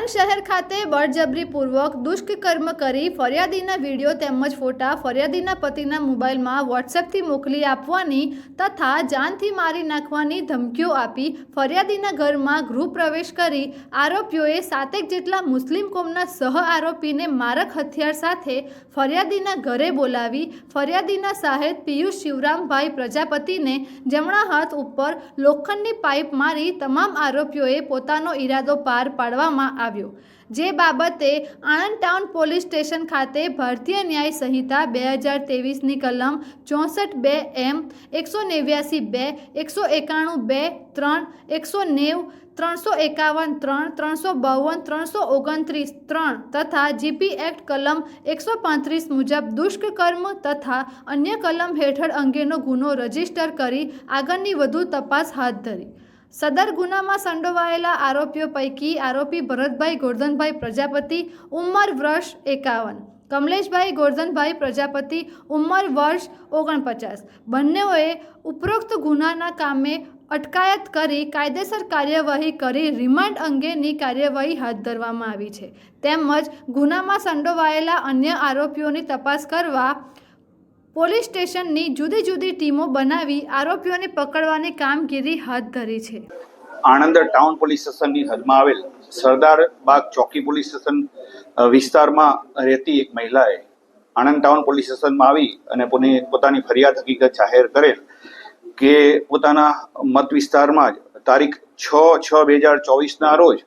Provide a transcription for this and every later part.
આણંદ શહેર ખાતે બળજબરીપૂર્વક દુષ્કર્મ કરી ફરિયાદીના વિડીયો તેમજ ફોટા ફરિયાદીના પતિના મોબાઈલમાં વોટ્સએપથી મોકલી આપવાની તથા જાનથી મારી નાખવાની ધમકીઓ આપી ફરિયાદીના ઘરમાં ગૃહપ્રવેશ કરી આરોપીઓએ 7 જેટલા મુસ્લિમ કોમના સહ આરોપીને મારક હથિયાર સાથે ફરિયાદીના ઘરે બોલાવી ફરિયાદીના સાહેબ પિયુષ શિવરામભાઈ પ્રજાપતિને જમણા હાથ ઉપર લોખંડની પાઇપ મારી તમામ આરોપીઓએ પોતાનો ઈરાદો પાર પાડવામાં આવ્યો, જે બાબતે આણંદ ટાઉન પોલીસ સ્ટેશન ખાતે ભારતીય ન્યાય સંહિતા 2023ની કલમ 64(2)M 189(2) 191(2) 3 190 351(3) 352 329 3 તથા જીપી એક્ટ કલમ 135 મુજબ દુષ્કર્મ તથા અન્ય કલમ હેઠળ અંગેનો ગુનો રજીસ્ટર કરી આગળની વધુ તપાસ હાથ ધરી। સદર ગુનામાં સંડોવાયેલા આરોપીઓ પૈકી આરોપી ભરતભાઈ ગોરધનભાઈ પ્રજાપતિ ઉંમર વર્ષ 51, કમલેશભાઈ ગોરધનભાઈ પ્રજાપતિ ઉંમર વર્ષ 49 બંનેઓએ ઉપરોક્ત ગુનાના કામે અટકાયત કરી કાયદેસર કાર્યવાહી કરી રિમાન્ડ અંગેની કાર્યવાહી હાથ ધરવામાં આવી છે। તેમજ ગુનામાં સંડોવાયેલા અન્ય આરોપીઓની તપાસ કરવા પોલીસ સ્ટેશનની જુદી જુદી ટીમો બનાવી આરોપીઓને પકડવાની કામગીરી હાથ ધરી છે। આણંદ ટાઉન પોલીસ સ્ટેશનની હદમાં આવેલ સરદારબાગ ચોકી પોલીસ સ્ટેશન વિસ્તારમાં રહેતી એક મહિલાએ આણંદ ટાઉન પોલીસ સ્ટેશનમાં આવી અને પોતાની ફરિયાદ હકીકત જાહેર કરેલ કે પોતાના મત વિસ્તારમાં જ તારીખ 6/6/2024ના રોજ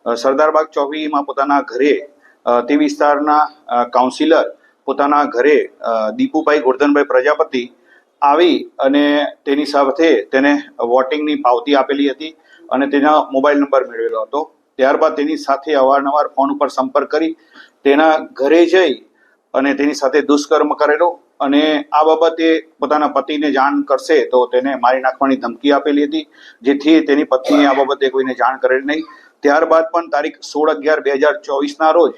સરદારબાગ ચોકીમાં પોતાના ઘરે તે વિસ્તારના કાઉન્સિલર પોતાના ઘરે દીપુભાઈ ગોરધનભાઈ પ્રજાપતિ આવી અને તેની સાથે તેને વોટિંગની પાવતી આપેલી હતી અને તેના મોબાઈલ નંબર મેળવેલો હતો। ત્યારબાદ તેની સાથે અવારનવાર ફોન ઉપર સંપર્ક કરી તેના ઘરે જઈ અને તેની સાથે દુષ્કર્મ કરેલો અને આ બાબતે પોતાના પતિને જાણ કરશે તો તેને મારી નાખવાની ધમકી આપેલી હતી, જેથી તેની પત્નીએ આ બાબતે કોઈને જાણ કરેલ નહીં। ત્યારબાદ પણ તારીખ 16/11/2024ના રોજ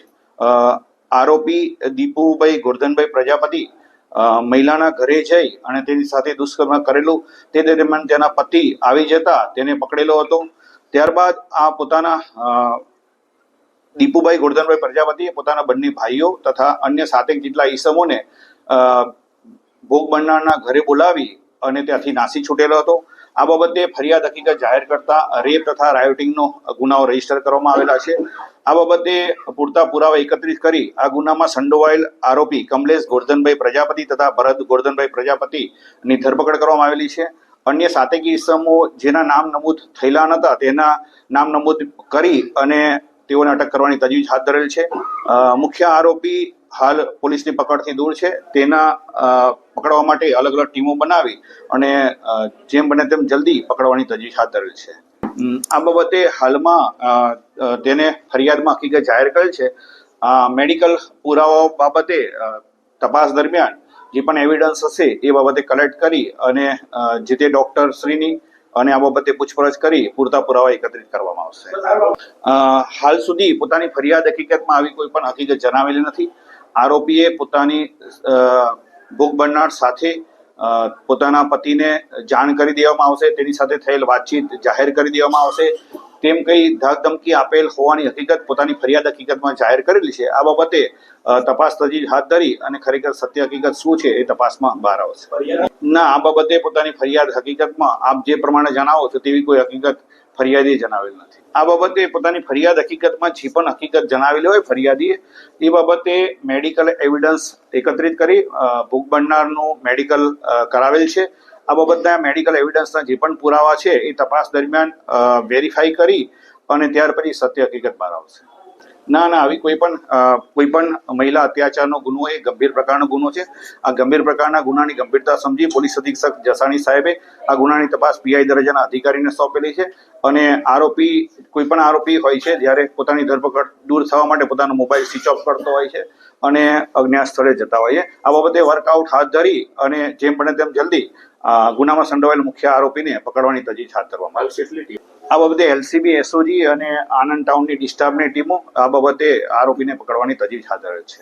આરોપી દીપુભાઈ ગોરધનભાઈ પ્રજાપતિ મહિલાના ઘરે જઈ અને તેની સાથે દુષ્કર્મ કરેલું તે દરમિયાન તેના પતિ આવી જતા તેને પકડેલો હતો। ત્યારબાદ આ પોતાના દીપુભાઈ ગોરધનભાઈ પ્રજાપતિએ પોતાના બંને ભાઈઓ તથા અન્ય 7 જેટલા ઈસમોને ભોગ બનનારના ઘરે બોલાવી અને ત્યાંથી નાસી છૂટેલો હતો। આ બાબતે ફરિયાદ હકીકત જાહેર કરતા રેપ તથા રાયોટિંગનો ગુનાઓ રજીસ્ટર કરવામાં આવેલા છે। આ બાબતે પૂરતા પુરાવા એકત્રિત કરી આ ગુનામાં સંડોવાયેલ આરોપી કમલેશ ગોરધનભાઈ પ્રજાપતિ તથા ભરત ગોરધનભાઈ પ્રજાપતિની ધરપકડ કરવામાં આવેલી છે। અન્ય 7 ઈસમો જેના નામ નમૂદ થયેલા નહોતા તેના નામ નમૂદ કરી અને તેઓને અટક કરવાની તજવીજ હાથ ધરેલ છે। મુખ્ય આરોપી હાલ પોલીસની પકડથી દૂર છે, તેના પકડવા માટે અલગ અલગ ટીમો બનાવી અને જેમ બને તેમ જલ્દી પકડવાની તજવીજ હાથ ધરેલ છે। આ બાબતે હાલમાં તેને ફરિયાદમાં હકીકત જાહેર કરેલ છે। મેડિકલ પુરાવાઓ બાબતે તપાસ દરમિયાન જે પણ એવિડન્સ હશે એ બાબતે કલેક્ટ કરી અને જે તે ડોક્ટર શ્રીની અને આ બાબતે પૂછપરછ કરી પૂરતા પુરાવા એકત્રિત કરવામાં આવશે। હાલ સુધી પોતાની ફરિયાદ હકીકતમાં આવી કોઈ પણ હકીકત જણાવેલી નથી। આરોપીએ પોતાની ભોગ બનનાર સાથે પોતાના પતિને જાણ કરી દેવામાં આવશે, તેની સાથે થયેલ વાતચીત જાહેર કરી દેવામાં આવશે તેમ કઈ ધાકધમકી આપેલ હોવાની હકીકત પોતાની ફરિયાદ હકીકતમાં જાહેર કરેલી છે। આ બાબતે તપાસ તજવીજ હાથ ધરી અને ખરેખર સત્ય હકીકત શું છે એ તપાસમાં બહાર આવશે। ના, આ બાબતે પોતાની ફરિયાદ હકીકતમાં આપ જે પ્રમાણે જણાવો છો તેવી કોઈ હકીકત ફરિયાદીએ જણાવેલ નથી। આ બાબતે પોતાની ફરિયાદ હકીકતમાં જે પણ હકીકત જણાવેલી હોય ફરિયાદીએ એ બાબતે મેડિકલ એવિડન્સ એકત્રિત કરી ભોગ બનનારનું મેડિકલ કરાવેલ છે। આ બાબતના મેડિકલ એવિડન્સના જે પણ પુરાવા છે એ તપાસ દરમિયાન વેરીફાઈ કરી અને ત્યાર પછી સત્ય હકીકત બહાર આવશે। ના, આવી કોઈ પણ મહિલા અત્યાચારનો ગુનો એ ગંભીર પ્રકારનો ગુનો છે। આ ગંભીર પ્રકારના ગુનાની ગંભીરતા સમજી પોલીસ અધિક્ષક જસાણી સાહેબે આ ગુનાની તપાસ પીઆઈ દરજ્જાના અધિકારીને સોંપેલી છે અને કોઈ પણ આરોપી હોય છે જ્યારે પોતાની ધરપકડ દૂર થવા માટે પોતાનો મોબાઈલ સ્વિચ ઓફ કરતો હોય છે અને અજ્ઞાત સ્થળે જતા હોય છે। આ બાબતે વર્કઆઉટ હાથ ધરી અને જેમ બને તેમ જલ્દી ગુનામાં સંડોવાયેલ મુખ્ય આરોપીને પકડવાની તજવીજ હાથ ધરવામાં આવશે। આ બાબતે એલસીબી, એસઓજી અને આણંદ ટાઉનની ડિસ્ટાફની ટીમો આ બાબતે આરોપીને પકડવાની તજવીજ હાથ ધરેલ છે।